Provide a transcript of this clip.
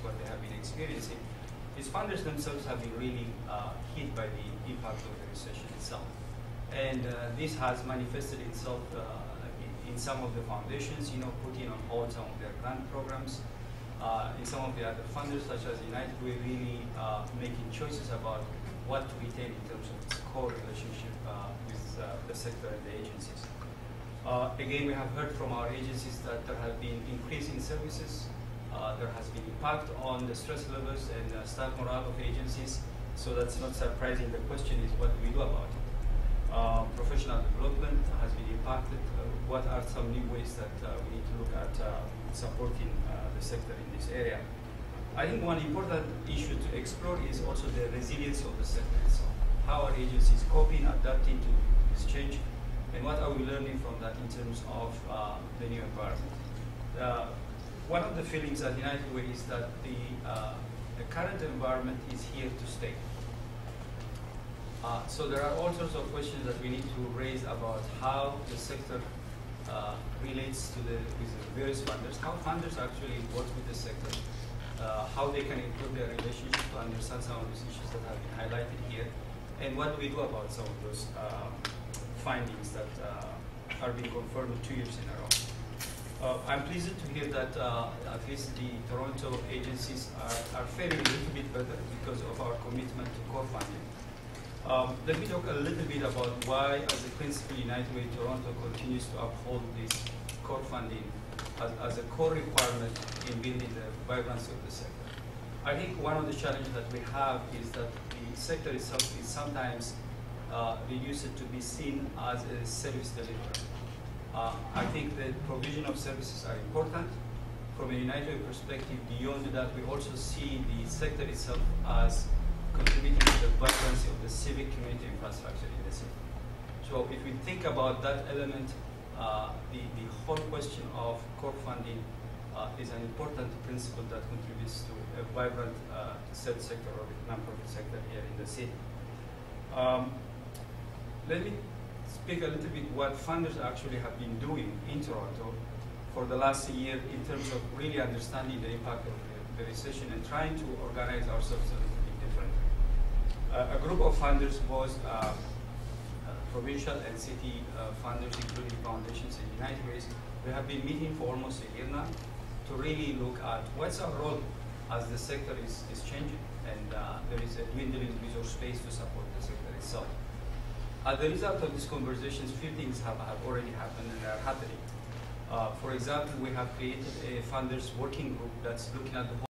what they have been experiencing, is funders themselves have been really hit by the impact of the recession itself. And this has manifested itself in some of the foundations, putting on hold some of their grant programs. In some of the other funders, such as United, we're really making choices about what to retain in terms of its core relationship with the sector and the agencies. Again, we have heard from our agencies that there have been increase in services. There has been impact on the stress levels and staff morale of agencies. So that's not surprising. The question is, what do we do about it? Professional development has been impacted. What are some new ways that we need to look at supporting the sector in this area? I think one important issue to explore is also the resilience of the sector itself. How are agencies coping, adapting to this change, and what are we learning from that in terms of the new environment? One of the feelings at United Way is that the current environment is here to stay. So there are all sorts of questions that we need to raise about how the sector relates to with the various funders, how funders actually work with the sector, how they can improve their relationship to understand some of these issues that have been highlighted here, and what do we do about some of those findings that are being confirmed 2 years in a row. I'm pleased to hear that at least the Toronto agencies are faring a little bit better because of our commitment to core funding. Let me talk a little bit about why, as a principle, United Way Toronto continues to uphold this core funding as a core requirement in building the vibrancy of the sector. I think one of the challenges that we have is that the sector itself is sometimes reduced to be seen as a service deliverer. I think the provision of services are important. From a United Way perspective, beyond that, we also see the sector itself as contributing to the vibrancy of the civic community infrastructure in the city. So if we think about that element, the whole question of core funding is an important principle that contributes to a vibrant third sector or non-profit sector here in the city. Let me speak a little bit what funders actually have been doing in Toronto for the last year in terms of really understanding the impact of the recession and trying to organize ourselves a little bit differently. A group of funders, both provincial and city funders, including foundations and United Ways, we have been meeting for almost a year now to really look at what's our role as the sector is changing, and there is a dwindling resource space to support the sector itself. As a result of these conversations, few things have already happened and are happening. For example, we have created a funders working group that's looking at the whole